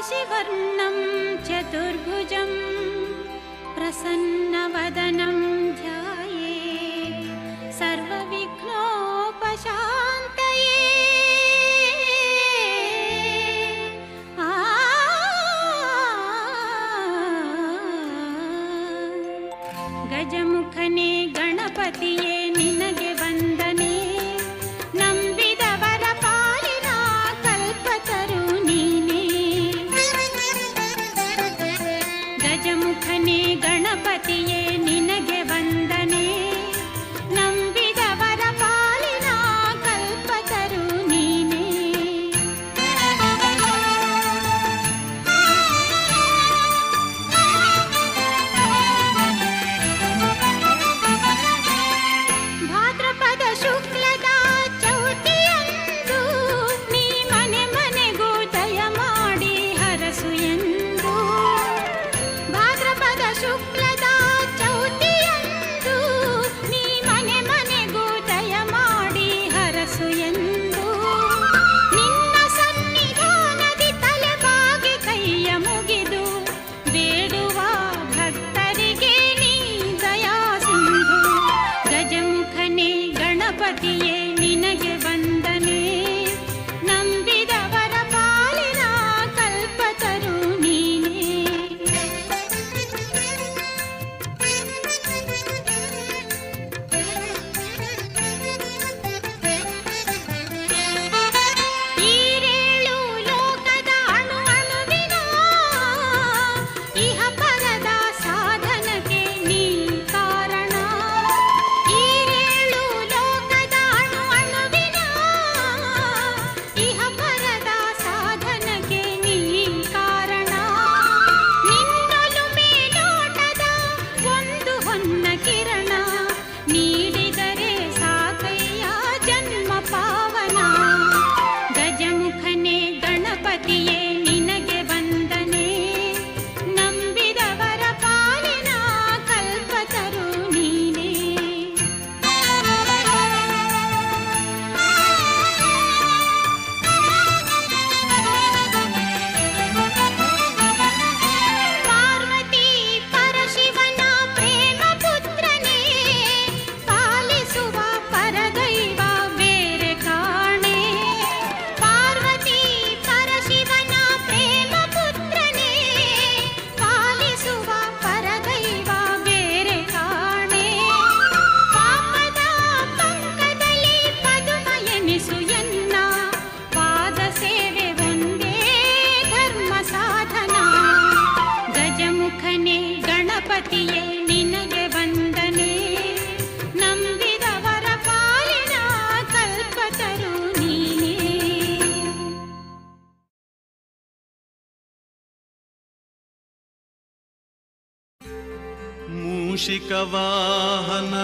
शशिवर्णं चतुर्भुजं प्रसन्नवदनं ध्यायेत् सर्वविघ्नोपशान्तये। ಗಜಮುಖನೇ ಗಣಪತಿಯೇ ನಿನಗೆ ವಂದನೆ, ನಂಬಿದವರ ಪಾಲಿನ ಕಲ್ಪತರು ನೀನೇ. ಗಜಮುಖನೇ ಗಣಪತಿಯೇ ನಿನಗೆ ವಂದನೆ, ನಂಬಿದವರ ಪಾಲಿನ ಕಲ್ಪತರು ನೀನೇ. ಭಾದ್ರಪದ ಶುಕ್ಲದ ಚೌತಿಯಂದು ನೀ ಮನೆ ಮನೆಗೂ ದಯ ಮಾಡಿ ಹರಸು ಎಂದು. ಭಾದ್ರಪದ ಶುಕ್ಲದ ಚೌತಿಯಂದು ನೀ ಮನೆ ಮನೆಗೂ ದಯ ಮಾಡಿ ಹರಸು ಎಂದು. ನಿನ್ನ ಸನ್ನಿಧಾನದಿ ತಲೆ ಬಾಗಿ ಕೈಯ ಮುಗಿದು ಬೇಡುವ ಭಕ್ತರಿಗೆ ನೀ ದಯಾ ಸಿಂಧು. ಗಜಮುಖನೇ ಗಣಪತಿಯೇ ನಿನಗೆ ವಂದನೆ, ನಂಬಿದವರ ಪಾಲಿನ ಕಲ್ಪತರು ನೀನೇ. ಈರೇಳು ಲೋಕದ ಅಣು ಅಣುವಿನ ಇಹ ಪರದ ಸಾಧನಕ್ಕೆ ನೀ ಕಾರಣ. ಈರೇಳು ಲೋಕದ ಅಣು ಅಣುವಿನ ಇಹ ಪರದ ಸಾಧನಕ್ಕೆ ನೀ ಕಾರಣ. ನಿನ್ನೊಲು ಮೇಲೋಟದ ಒಂದು ಹೊನ್ನ ಕಿರಣ, ನೀಡಿದರೆ ಸಾಕಯ್ಯ ಜನ್ಮ ಪಾವನ. ಗಜಮುಖನೇ ಗಣಪತಿಯೇ ನಿನಗೆ ವಂದನೆ, ನಂಬಿದವರ ಪಾಲಿನ ಕಲ್ಪತರು ನೀನೇ. ಪಾರ್ವತಿ ಪರಶಿವನ ಪ್ರೇಮ ಪುತ್ರನೇ, ಪಾಲಿಸುವ ಪರದೈವ ಬೇರೆ ಕಾಣೆ. ಪಾರ್ವತಿ ಪರಶಿವನ ಪ್ರೇಮ ಪುತ್ರನೇ, ಪಾಲಿಸುವ ಪರದೈವ ಬೇರೆ ಕಾಣೆ. ಪಾಪದ ಪಂಕದಲ್ಲಿ ಪದುಮ ಎನಿಸು ಎನ್ನ, ಪಾದ ಸೇವೆ ಒಂದೇ ಧರ್ಮ ಸಾಧನ. ಗಜಮುಖನೇ ಗಣಪತಿಯೇ ನಿನಗೆ ವಂದನೆ, ನಂಬಿದವರ ಪಾಲಿನ ಕಲ್ಪತರು ನೀನೇ. ಮೂಷಿಕವಾಹನ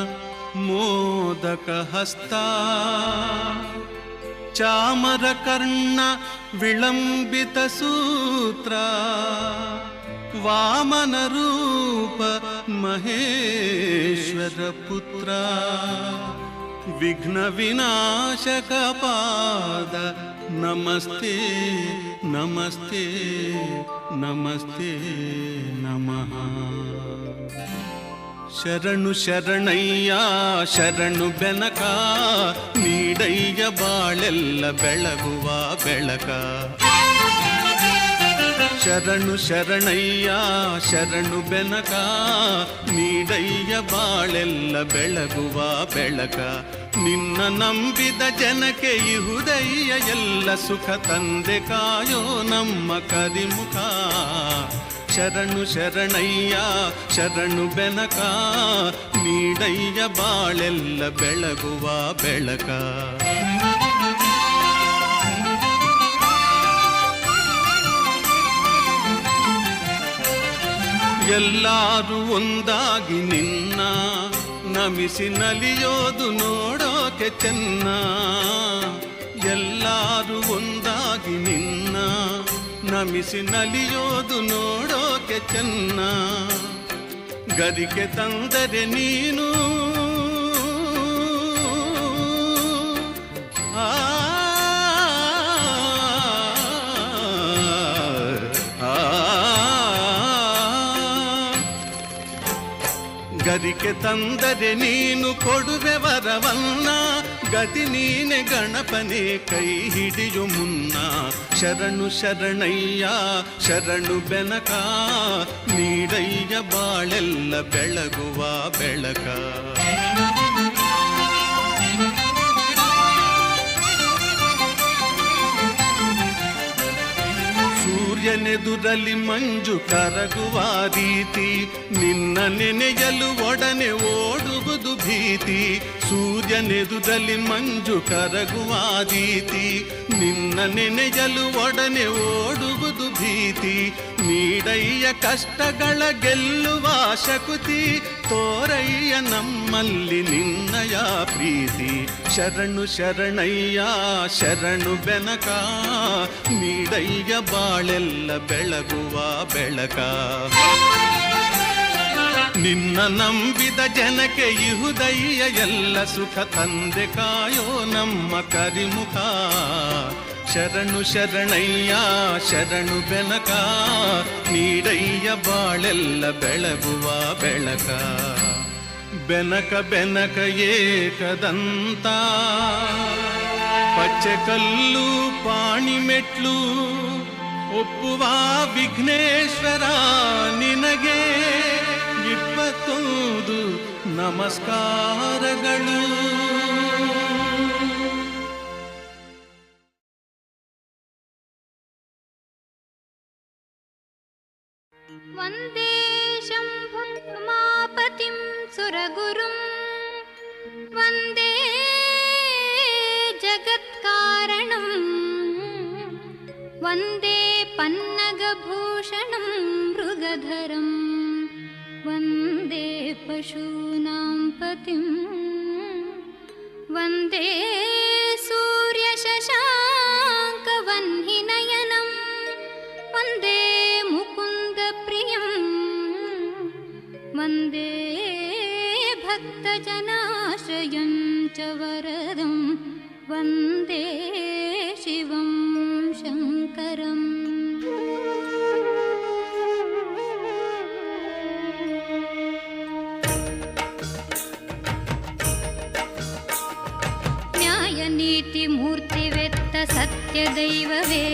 ಮೋದಕಹಸ್ತ, ಚಾಮರಕರ್ಣ ವಿಳಂಬಿತ ಸೂತ್ರ, ವಾಮನ ರೂಪ ಮಹೇಶ್ವರ ಪುತ್ರ, ವಿಘ್ನ ವಿನಾಶಕ ಪಾದ ನಮಸ್ತೆ ನಮಸ್ತೆ ನಮಸ್ತೆ ನಮಃ. ಶರಣು ಶರಣಯ್ಯ ಶರಣು ಬೆನಕ, ನೀಡಯ್ಯ ಬಾಳೆಲ್ಲ ಬೆಳಗುವ ಬೆಳಕ. ಶರಣು ಶರಣಯ್ಯ ಶರಣು ಬೆನಕ, ನೀಡಯ್ಯ ಬಾಳೆಲ್ಲ ಬೆಳಗುವ ಬೆಳಕ. ನಿನ್ನ ನಂಬಿದ ಜನಕ್ಕೆ ಇಹುದಯ್ಯ ಎಲ್ಲ ಸುಖ ತಂದೆ ಕಾಯೋ ನಮ್ಮ ಕರಿಮುಖ. ಶರಣು ಶರಣಯ್ಯ ಶರಣು ಬೆನಕ, ನೀಡಯ್ಯ ಬಾಳೆಲ್ಲ ಬೆಳಗುವ ಬೆಳಕ. ಎಲ್ಲರೂ ಒಂದಾಗಿ ನಿನ್ನ ನಮಿಸಿ ನಲಿಯೋದು ನೋಡೋಕೆ ಚೆನ್ನ. ಎಲ್ಲರೂ ಒಂದಾಗಿ ನಿನ್ನ ನಮಿಸಿ ನಲಿಯೋದು ನೋಡೋಕೆ ಚೆನ್ನ. ಗರಿಕೆ ತಂದರೆ ನೀನು ಆ ಗರಿಕೆ ತಂದರೆ ನೀನು ಕೊಡುವೆ ವರವನ್ನ, ಗತಿ ನೀನೆ ಗಣಪನೆ ಕೈ ಹಿಡಿಯು ಮುನ್ನ. ಶರಣು ಶರಣಯ್ಯ ಶರಣು ಬೆನಕ, ನೀಡಯ್ಯ ಬಾಳೆಲ್ಲ ಬೆಳಗುವ ಬೆಳಕ. ಸೂರ್ಯನೆದುರಲ್ಲಿ ಮಂಜು ಕರಗುವ ರೀತಿ, ನಿನ್ನ ನೆನೆಯಲು ಒಡನೆ ಓಡುವುದು ಭೀತಿ. ಸೂರ್ಯನೆದುರಲ್ಲಿ ಮಂಜು ಕರಗುವ ರೀತಿ, ನಿನ್ನ ನೆನೆಯಲು ಒಡನೆ ಓಡುವುದು ಭೀತಿ. ನೀಡಯ್ಯ ಕಷ್ಟಗಳ ಗೆಲ್ಲುವ ಶಕುತಿ, ತೋರಯ್ಯ ನಮ್ಮಲ್ಲಿ ನಿನ್ನಯ ಪ್ರೀತಿ. ಶರಣು ಶರಣಯ್ಯ ಶರಣು ಬೆನಕ, ನೀಡಯ್ಯ ಬಾಳೆಲ್ಲ ಬೆಳಗುವ ಬೆಳಕ. ನಿನ್ನ ನಂಬಿದ ಜನಕ್ಕೆ ಇಹುದಯ್ಯ ಎಲ್ಲ ಸುಖ ತಂದೆ ಕಾಯೋ ನಮ್ಮ ಕರಿಮುಖ. ಶರಣು ಶರಣಯ್ಯ ಶರಣು ಬೆನಕ, ನೀಡಯ್ಯ ಬಾಳೆಲ್ಲ ಬೆಳಗುವ ಬೆಳಕ. ಬೆನಕ ಬೆನಕ ಏಕದಂತ, ಪಚ್ಚೆಕಲ್ಲು ಪಾಣಿಮೆಟ್ಲು ಒಪ್ಪುವ ವಿಘ್ನೇಶ್ವರ ನಿನಗೆ 21 ನಮಸ್ಕಾರಗಳು. ವಂದೇ ಶಂಭುಂ ಉಮಾಪತಿಂ ಸುರಗುರುಂ, ವಂದೇ ಜಗತ್ಕಾರಣಂ, ವಂದೇ ಪನ್ನಗಭೂಷಣಂ ಮೃಗಧರಂ, ವಂದೇ ಪಶೂನಾಂ ಪತಿಂ, ವಂದೇ ಸೂರ್ಯಶಶಾಂಕವನ್ಹಿನಯನಂ, ವಂದೇ ಮುಕುಂದಪ್ರಿಯಂ, ವಂದೇ ಭಕ್ತಜನಾಶ್ರಯಂ ಚ ವರದಂ, ವಂದೇ ಶಿವಂ ಶಂಕರಂ. ನ್ಯಾಯನೀತಿ ಮೂರ್ತಿವೆತ್ತ ಸತ್ಯದೈವವೇ,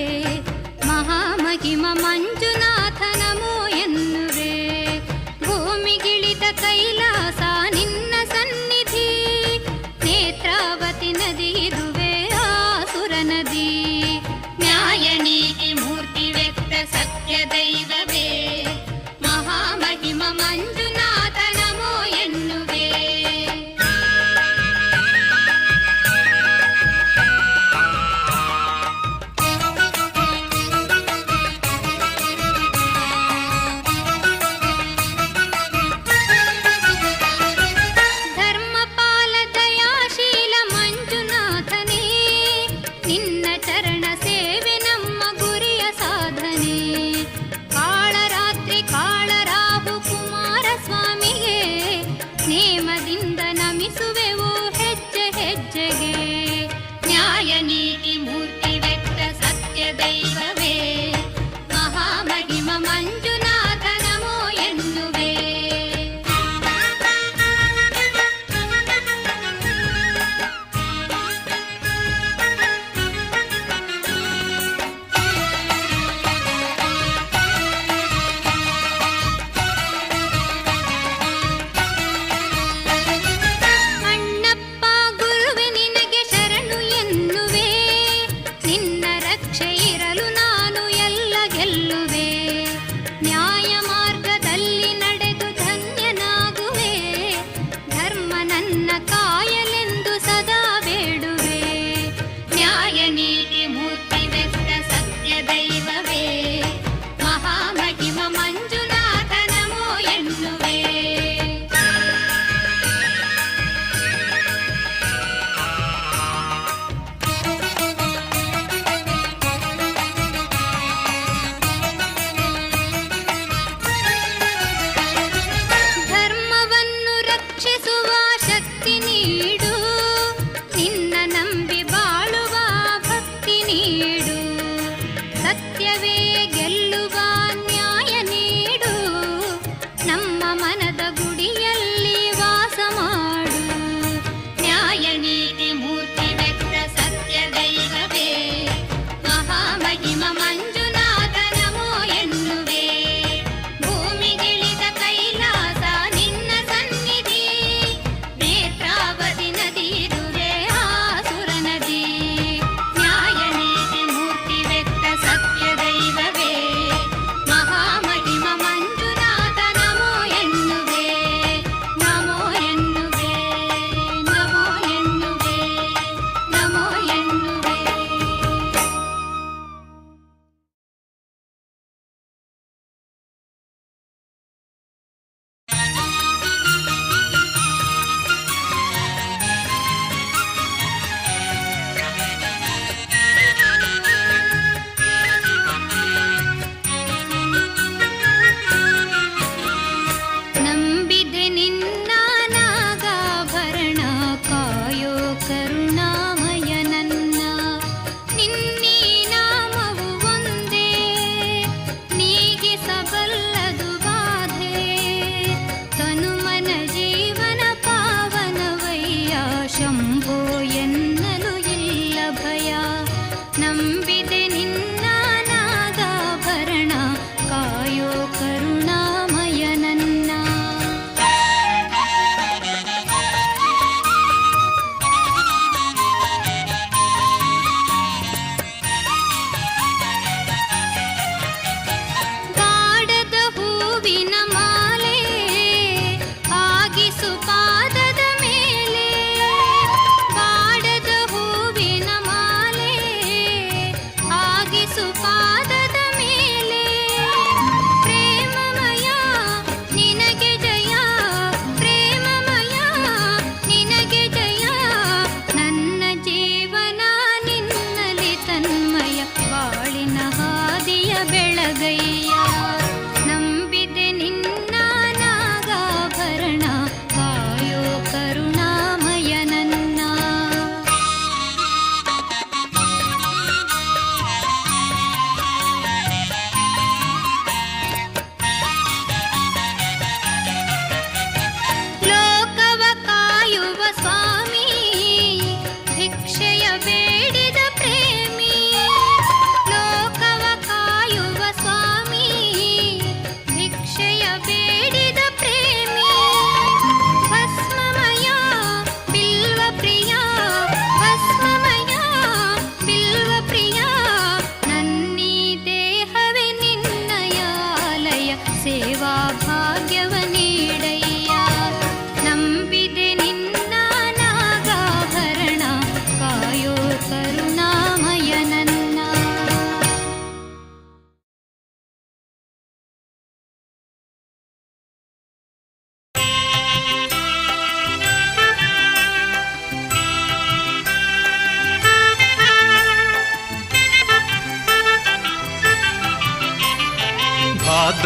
ಮಹಾಮಹಿಮ ಮಂಜುನಾಥ ನಮೋ ಎನ್ನುವೆ. ಭೂಮಿಗಿಳಿದ ಕೈಲಾಸ ನಿನ್ನ ಸನ್ನಿಧಿ, ನೇತ್ರಾವತಿ ನದಿ ಇದುವೆ ಆಸುರ ನದಿ. ನ್ಯಾಯನೀತಿ ಮೂರ್ತಿವೆತ್ತ ಸತ್ಯದೈವವೇ, ಮಹಾಮಹಿಮ ಮಂಜುನಾಥ ನಮೋ ಎನ್ನುವೆ.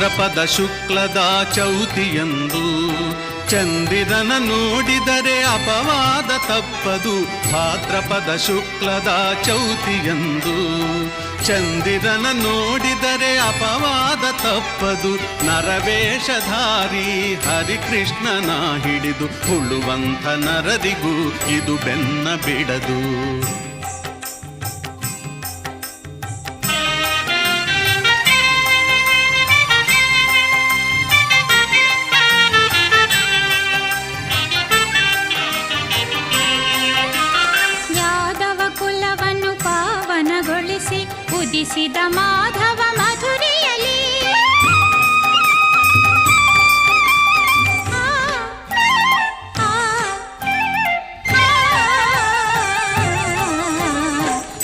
ಭಾದ್ರಪದ ಶುಕ್ಲದ ಚೌತಿಯಂದು ಚಂದಿರನ ನೋಡಿದರೆ ಅಪವಾದ ತಪ್ಪದು. ಭಾದ್ರಪದ ಶುಕ್ಲದ ಚೌತಿಯಂದು ಚಂದಿರನ ನೋಡಿದರೆ ಅಪವಾದ ತಪ್ಪದು. ನರವೇಷಧಾರಿ ಹರಿಕೃಷ್ಣನ ಹಿಡಿದು ಉಳುವಂಥ ನರರಿಗೂ ಇದು ಬೆನ್ನ ಬಿಡದು. ಉದಿಸಿದ ಮಾಧವ ಮಧುರಿಯಲಿ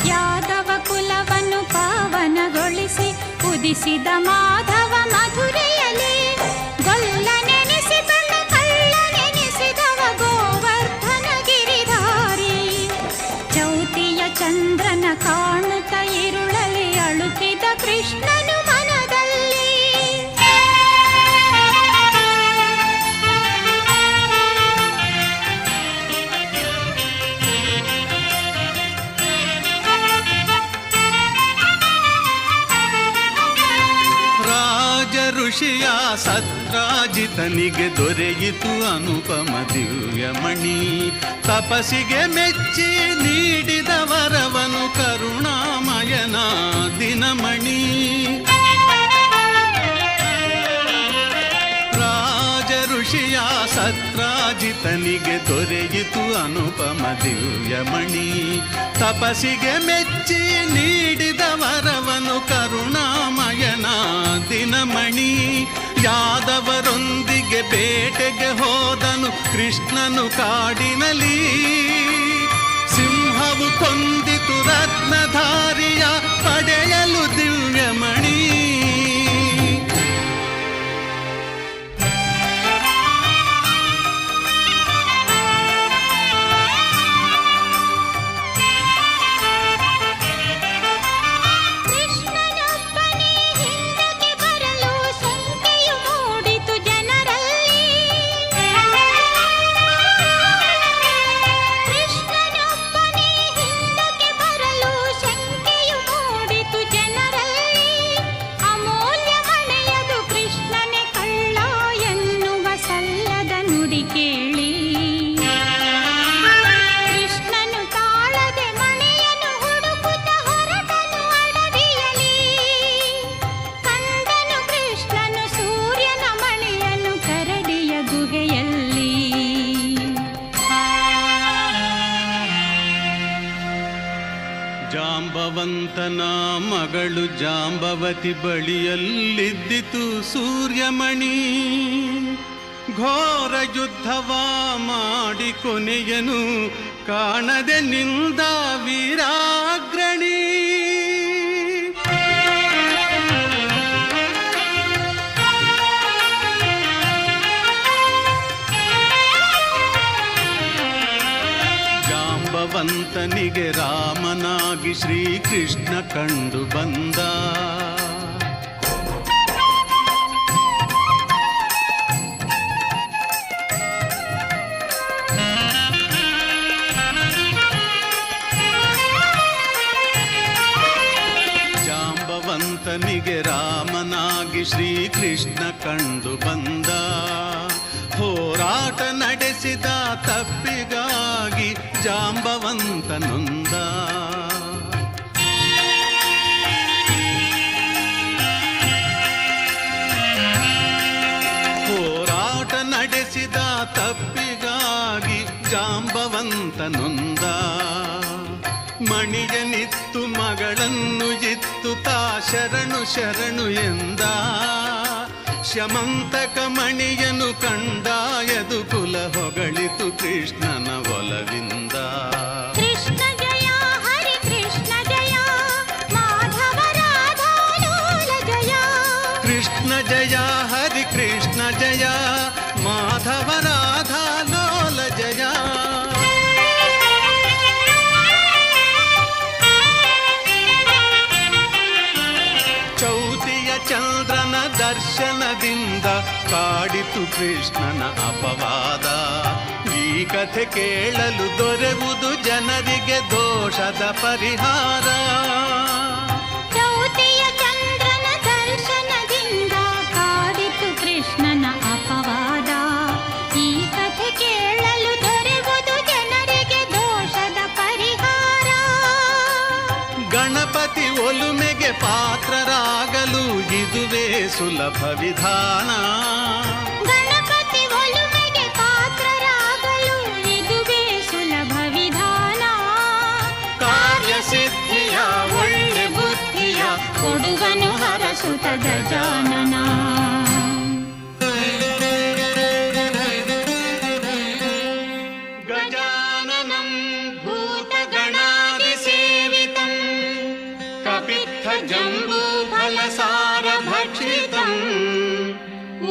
ಯಾದವ ಕುಲವನ್ನು ಪಾವನಗೊಳಿಸಿ ಉದಿಸಿದ ಮಾಧವ ಮಧುರೆಯಲಿ ಗೊಲ್ಲ ನೆನೆಸಿದಳ ಕಳ್ಳ ನೆನೆಸಿದವ ಗೋವರ್ಧನ ಗಿರಿಧಾರಿ ಚೌತಿಯ ಚಂದ್ರನ ಕಾಣುತ್ತ ಇರುಳಲಿ ಅಳುಕಿದ ಕೃಷ್ಣನು ಮನದಲ್ಲಿ. ರಾಜ ಋಷಿಯ ಸತ್ರಾಜಿತನಿಗೆ ದೊರೆಯಿತು ಅನುಪಮ ದಿವ್ಯಮಣಿ. ತಪಸ್ಸಿಗೆ ಮೆಚ್ಚಿ ನೀಡಿದ ವರವನು ಕರುಣಾಮಯನ ದಿನಮಣಿ. ರಾಜ ಋಷಿಯ ಸತ್ರಾಜಿತನಿಗೆ ದೊರೆಯಿತು ಅನುಪಮ ದಿವ್ಯಮಣಿ. ತಪಸ್ಸಿಗೆ ಮೆಚ್ಚಿ ನೀಡಿದ ವರವನು ಕರುಣಾಮಯನ ದಿನಮಣಿ. ಯಾದವರೊಂದಿಗೆ ಬೇಟೆಗೆ ಹೋದನು ಕೃಷ್ಣನು ಕಾಡಿನಲಿ. ಸಿಂಹವು ಕೊಂದಿತು ರತ್ನಧಾರಿಯ ಪಡೆಯಲು ದಿವ್ಯಮಣಿ. ಜಾಂಬವಂತನ ಮಗಳು ಜಾಂಬವತಿ ಬಳಿಯಲ್ಲಿದ್ದಿತು ಸೂರ್ಯಮಣಿ. ಘೋರ ಯುದ್ಧವ ಮಾಡಿ ಕೊನೆಯನು ಕಾಣದೆ ನಿಂದ ವೀರಾಗ್ರಣಿ. ಜಾಂಬವಂತನಿಗೆ ರಾಮನಾಗಿ ಶ್ರೀಕೃಷ್ಣ ಕಂಡು ಬಂದ. ಜಾಂಬವಂತನಿಗೆ ರಾಮನಾಗಿ ಶ್ರೀಕೃಷ್ಣ ಕಂಡು ಬಂದ. ಹೋರಾಟ ನಡೆಸಿದ ತಪ್ಪಿಗಾಗಿ ಜಾಂಬವಂತ ನೊಂದ. ಹೋರಾಟ ನಡೆಸಿದ ತಪ್ಪಿಗಾಗಿ ಜಾಂಬವಂತ ನೊಂದ. ಮಣಿಯನಿತ್ತು ಮಗಳನ್ನು ಇತ್ತು ತಾ ಶರಣು ಶರಣು ಎಂದ. ಶಮಂತಕ ಮಣಿಯನು ಕಂಡಾಯದು ಕುಲ ಹೊಗಳಿತು ಕೃಷ್ಣನ ಒಲವಿಂದ. ಕೃಷ್ಣ ಜಯ ಹರಿ ಕೃಷ್ಣ ಜಯ ಮಾಧವ ರಾಧಾ ಲೋಲ ಜಯ. ಕೃಷ್ಣ ಜಯ ಹರಿ ಕೃಷ್ಣ ಜಯ ಮಾಧವ ರಾಧಾ ಲೋಲ ಜಯ. ಚೌತಿಯ ಚಂದ್ರನ ದರ್ಶನ ದರ್ಶನದಿಂದ ಕಾಡಿತು ಕೃಷ್ಣನ ಅಪವಾದ. ಈ ಕಥೆ ಕೇಳಲು ದೊರೆಯುವುದು ಜನರಿಗೆ ದೋಷದ ಪರಿಹಾರ. ಚೌತಿಯ ಚಂದ್ರನ ದರ್ಶನದಿಂದ ಕಾಡಿತು ಕೃಷ್ಣನ ಅಪವಾದ. ಈ ಕಥೆ ಕೇಳಲು ದೊರೆಯುವುದು ಜನರಿಗೆ ದೋಷದ ಪರಿಹಾರ. ಗಣಪತಿ ಒಲುಮೆಗೆ ಪಾತ್ರರಾಗಲು ಇದುವೇ ಸುಲಭ ವಿಧಾನ. ಗಣಪತಿ ಒಲುಮೆಗೆ ಪಾತ್ರರಾಗಲು ಇದುವೇ ಸುಲಭ ವಿಧಾನ. ಕಾರ್ಯಸಿದ್ಧಿಯ ಒಳ್ಳೆ ಬುದ್ಧಿಯ ಕೊಡುವನು ಹರಸುತ ಗಜಾನನ. ಗಜಾನನಂ ಭೂತಗಣಾದಿಸೇವಿತಂ ಕಪಿತ್ಥಜಂಬೂಫಲಸಾರಭಕ್ಷಿತಂ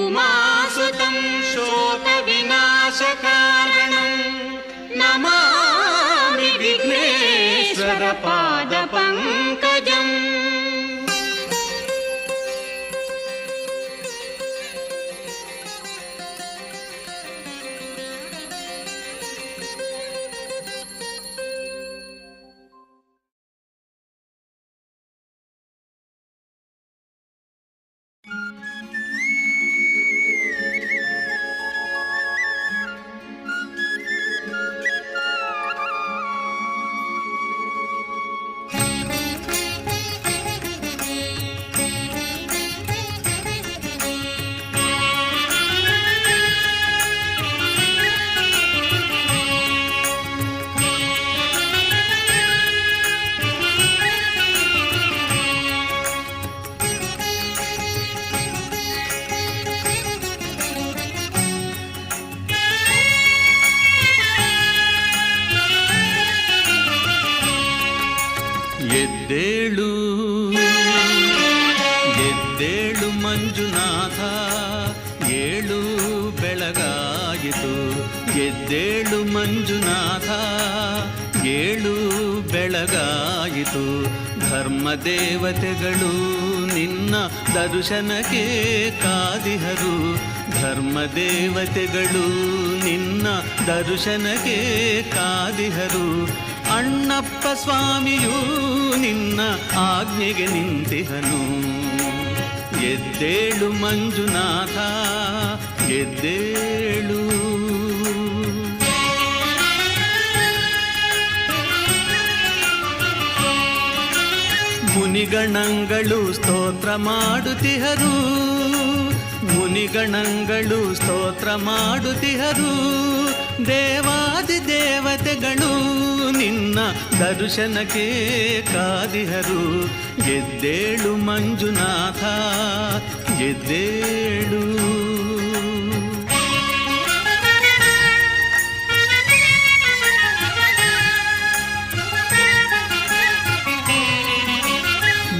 ಉಮಾಸುತಂ ಶೋಕವಿನಾಶಕಾರಣಂ ನಮಾಮಿ ವಿಘ್ನೇಶ್ವರ ಪಾದಪಂಕಜಂ. ಎದ್ದೇಳು ಎದ್ದೇಳು ಮಂಜುನಾಥ, ಏಳು ಬೆಳಗಾಯಿತು. ಎದ್ದೇಳು ಮಂಜುನಾಥ, ಏಳು ಬೆಳಗಾಯಿತು. ಧರ್ಮ ದೇವತೆಗಳು ನಿನ್ನ ದರ್ಶನಕ್ಕೆ ಕಾದಿಹರು. ಧರ್ಮ ದೇವತೆಗಳು ನಿನ್ನ ದರ್ಶನಕ್ಕೆ ಕಾದಿಹರು. ಅಣ್ಣಪ್ಪ ಸ್ವಾಮಿಯೂ ನಿನ್ನ ಆಜ್ಞೆಗೆ ನಿಂತಿಹನು. ಎದ್ದೇಳು ಮಂಜುನಾಥ, ಎದ್ದೇಳು. ಮುನಿಗಣಗಳು ಸ್ತೋತ್ರ ಮಾಡುತ್ತಿಹರು. ಮುನಿಗಣಗಳು ಸ್ತೋತ್ರ ಮಾಡುತ್ತಿಹರು. ದೇವಾದಿ ದೇವತೆಗಳು ನಿನ್ನ ದರ್ಶನಕ್ಕೆ ಕಾದಿಹರು. ಎದ್ದೇಳು ಮಂಜುನಾಥ, ಎದ್ದೇಳು.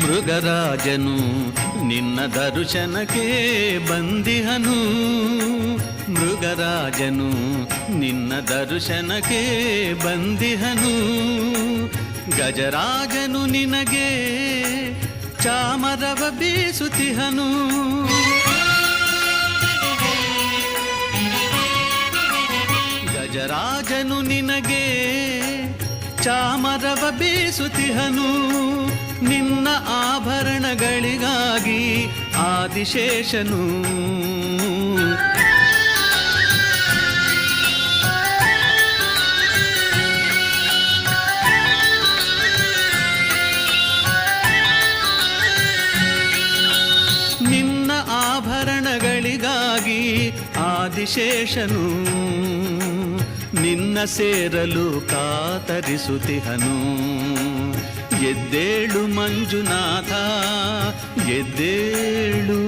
ಮೃಗರಾಜನು ನಿನ್ನ ದರ್ಶನಕ್ಕೆ ಬಂದಿಹನು. ಮೃಗರಾಜನು ನಿನ್ನ ದರ್ಶನಕ್ಕೆ ಬಂದಿಹನು. ಗಜರಾಜನು ನಿನಗೆ ಚಾಮರವ ಬೀಸುತ್ತಿಹನು. ಗಜರಾಜನು ನಿನಗೆ ಚಾಮರವ ಬೀಸುತ್ತಿಹನು. ನಿನ್ನ ಆಭರಣಗಳಿಗಾಗಿ ಆದಿಶೇಷನು ನಿನ್ನ ಆಭರಣಗಳಿಗಾಗಿ ಆದಿಶೇಷನು ನಿನ್ನ ಸೇರಲು ಕಾತರಿಸುತ್ತಿಹನು. ಎದ್ದೇಳು ಮಂಜುನಾಥ, ಎದ್ದೇಳು.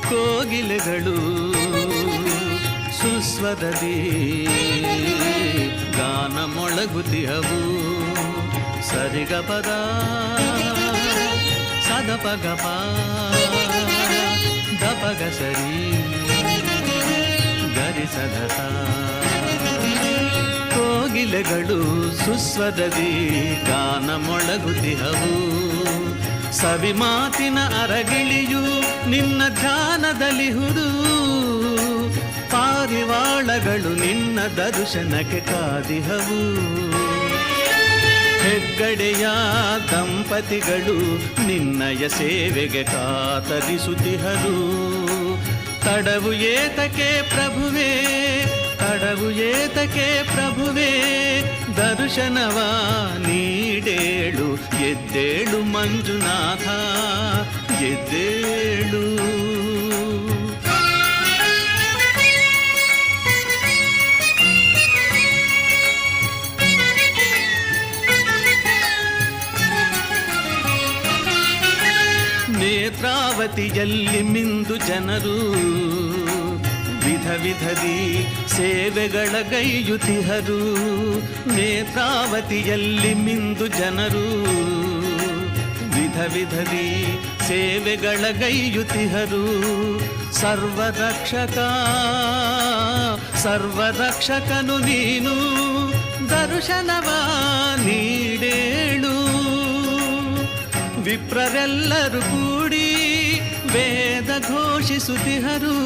ಕೋಗಿಲೆಗಳು ಸುಸ್ವರದಿ ಗಾನ ಮೊಳಗುತಿಹವು ಸರಿಗಪದ ಸದಪಗಪ ದಪಗ ಸರಿ ಗರಿಸದಸ ಕೋಗಿಲೆಗಳು ಸುಸ್ವರದಿ ಗಾನ ಮೊಳಗುತಿಹವು ಸವಿ ಮಾತಿನ ಅರಗಿಳಿಯು ನಿನ್ನ ಧ್ಯಾನದಲ್ಲಿಹುದು ಪಾರಿವಾಳಗಳು ನಿನ್ನ ದರ್ಶನಕ್ಕೆ ಕಾದಿಹವು ಹೆಗ್ಗಡೆಯ ದಂಪತಿಗಳು ನಿನ್ನಯ ಸೇವೆಗೆ ಕಾತರಿಸುತ್ತಿಹರು ತಡವು ಏತಕ್ಕೆ ಪ್ರಭುವೇ ತಡವು ಏತಕ್ಕೆ ಪ್ರಭುವೇ ದರ್ಶನವ ನೀಡೇಳು ಎದ್ದೇಳು ಮಂಜುನಾಥ ಎದ್ದೇಳು ನೇತ್ರಾವತಿಯಲ್ಲಿ ಮಿಂದು ಜನರು ವಿಧ ವಿಧದಿ ಸೇವೆಗಳ ಗೈಯುತಿಹರು ನೇತ್ರಾವತಿಯಲ್ಲಿ ಮಿಂದು ಜನರು ವಿಧ ವಿಧದಿ ಸೇವೆಗಳ ಗೈಯುತಿಹರು ಸರ್ವರಕ್ಷಕ ಸರ್ವರಕ್ಷಕನು ನೀನು ದರ್ಶನವ ನೀಡೇಳು ವಿಪ್ರರೆಲ್ಲರೂ ಕೂಡಿ ವೇದ ಘೋಷಿಸುತ್ತಿಹರು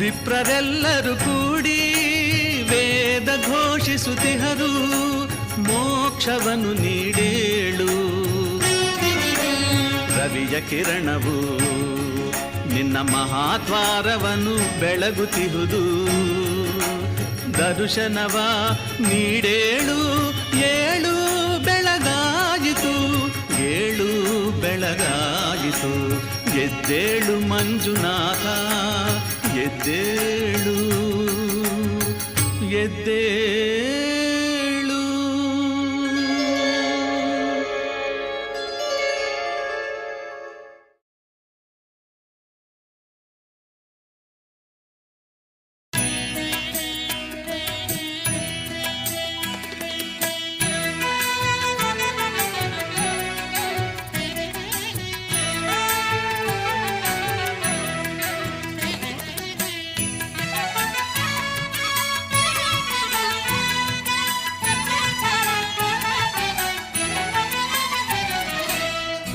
ವಿಪ್ರರೆಲ್ಲರೂ ಕೂಡಿ ವೇದ ಘೋಷಿಸುತ್ತಿಹರು ಮೋಕ್ಷವನ್ನು ನೀಡೇಳು ರವಿಯ ಕಿರಣವು ನಿನ್ನ ಮಹಾದ್ವಾರವನ್ನು ಬೆಳಗುತ್ತಿಹುದು ದರ್ಶನವ ನೀಡೇಳು ಏಳು ಬೆಳಗಾಯಿತು ಏಳು ಬೆಳಗಾಯಿತು ಎದ್ದೇಳು ಮಂಜುನಾಥ ಎದ್ದೇಳು ಎದ್ದೇಳು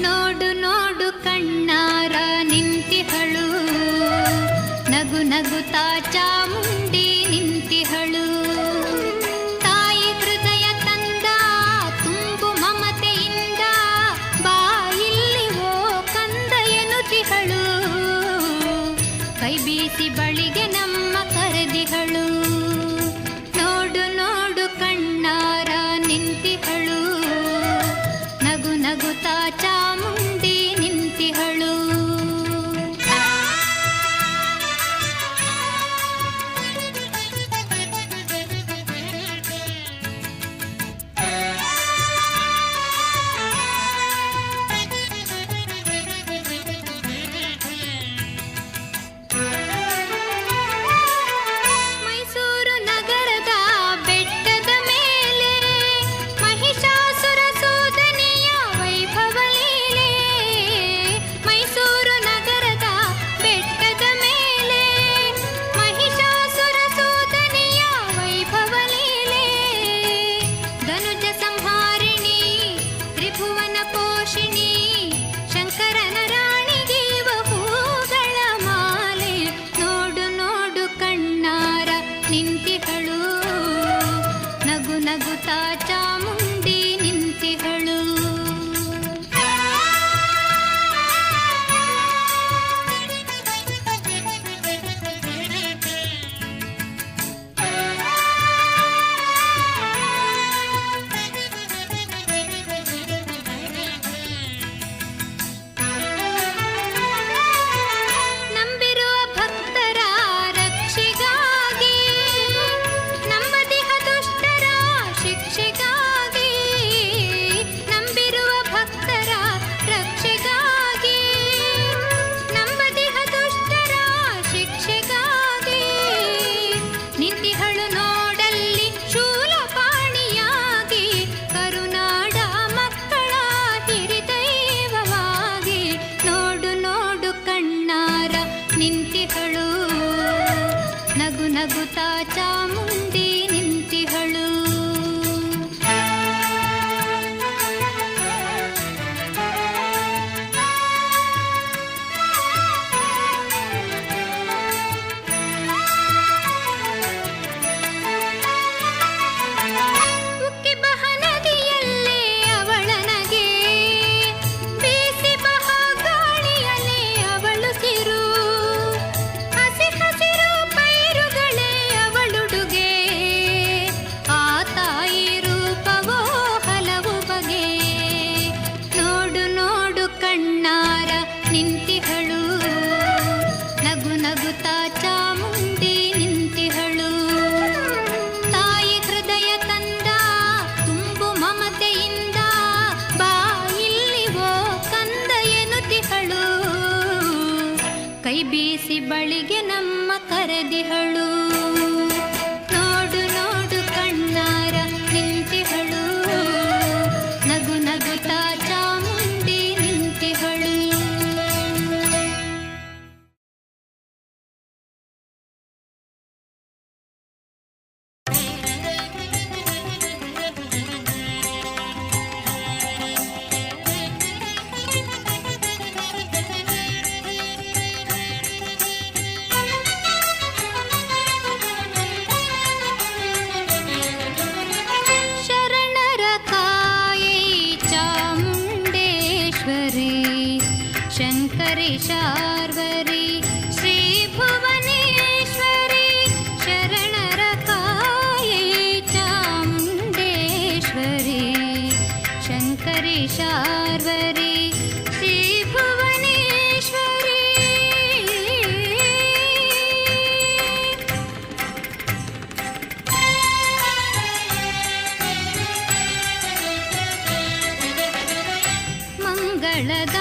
ನೋಡು ನೋಡು ಕಣ್ಣಾರ ನಿಂತಿಹಳು ನಗು ನಗುತ್ತಾ ಚಾಮುಂಡಿ ನಿಂತಿಹಳು ತಾಯಿ ಹೃದಯ ತಂದ ತುಂಬು ಮಮತೆಯಿಂದ ಬಾಯಿಲ್ಲಿ ಓ ಕಂದ ಎನ್ನುತ್ತಿಹಳು ಕೈ ಬೀಸಿ ಬಳಿಗೆ ನಮ್ಮ ಕರೆದಿಹಳು ನೋಡು ನೋಡು ಕಣ್ಣಾರ ನಿಂತಿಹಳು ನಗು ನಗುತ್ತಾ ಚಾಮುಂಡಿ ನಿಂತಿಹಳು ಮೈಸೂರು ನಗರದ ಬೆಟ್ಟದ ಮೇಲೆ ಮಹಿಷಾಸುರ ಸೂದನೆಯ ವೈಭವ ಲೀಲೆ ಮೈಸೂರು ನಗರದ ಬೆಟ್ಟದ ಮೇಲೆ ಮಹಿಷಾಸುರ ಸೂದನೆಯ ವೈಭವ ಲೀಲೆ ಧನುಜ ಸಂಹಾರಿಣಿ ತ್ರಿಭುವನ ಪೋಷಿಣಿ ಶಂಕರನ ರಾಣಿಗೆ ಹೂಗಳ ಮಾಲೆ ನೋಡು ನೋಡು ಕಣ್ಣಾರ ನಿಂತಿಹಳು ನಗು ನಗುತ್ತಾ ಚಾಮುಂಡಿ ನಿಂತಿಹಳು ನಂಬಿರುವ ಭಕ್ತರ ರಕ್ಷೆಗಾಗಿ ನಂಬದಿಹ ದುಷ್ಟರ ಶಿಕ್ಷೆಗಾಗಿ ನೋಡಲ್ಲಿ ಶೂಲಪಾಣಿಯಾಗಿ ಕರುನಾಡ ಮಕ್ಕಳ ಹಿರಿದೈವವಾಗಿ ನೋಡು ನೋಡು ಕಣ್ಣಾರ ನಿಂತಿಹಳು ನಗು ನಗುತ್ತಾ ಚಾಮುಂಡಿ ನಿಂತಿಹಳು. ಉಕ್ಕಿ ಬಹ ನದಿಯಲ್ಲೇ ಅವಳನಗೆ ಬೀಸಿ ಬಹ ಗಾಳಿಯಲ್ಲೇ ಅವಳು ಸಿರು ಹಸಿ ಹಸಿರು ಪೈರುಗಳೇ ಅವಳುಡುಗೆ ಆ ತಾಯಿ ರೂಪವೋ ಹಲವು ಬಗೆ ನೋಡು ನೋಡು ಕಣ್ಣಾರ ನಿಂತಿಹಳು ನಗು ನಗುತ್ತಾ ಚಾಮುಂಡಿ ನಿಂತಿಹಳು. ತಾಯಿ ಹೃದಯ ತಂದ ತುಂಬು ಮಮತೆಯಿಂದ ಬಾ ಇಲ್ಲಿವೋ ಕಂದ ಎನ್ನುತ್ತಿಹಳು ಕೈ ಬೀಸಿ ಬಳಿಗೆ ನಮ್ಮ ಕರೆದಿಹಳು. ನೋಡು ನೋಡು ಕಣ್ಣಾರ ನಿಂತಿಹಳು ನಗು ನಗುತ್ತಾ ಚಾಮುಂಡಿ ನಿಂತಿಹಳು. ಶರಣರ ಕಾಯೈ ಚಾಮುಂಡೇಶ್ವರಿ ಶಂಕರಿ ಶಾರ್ವರಿ ಶ್ರೀ ಭುವನೇಶ್ವರಿ ಶರಣರ ಕಾಯೈ ಚಾಮುಂಡೇಶ್ವರಿ ಶಂಕರಿ ಶಾರ್ವರಿ ಶ್ರೀ ಭುವನೇಶ್ವರಿ. ಮಂಗಳದ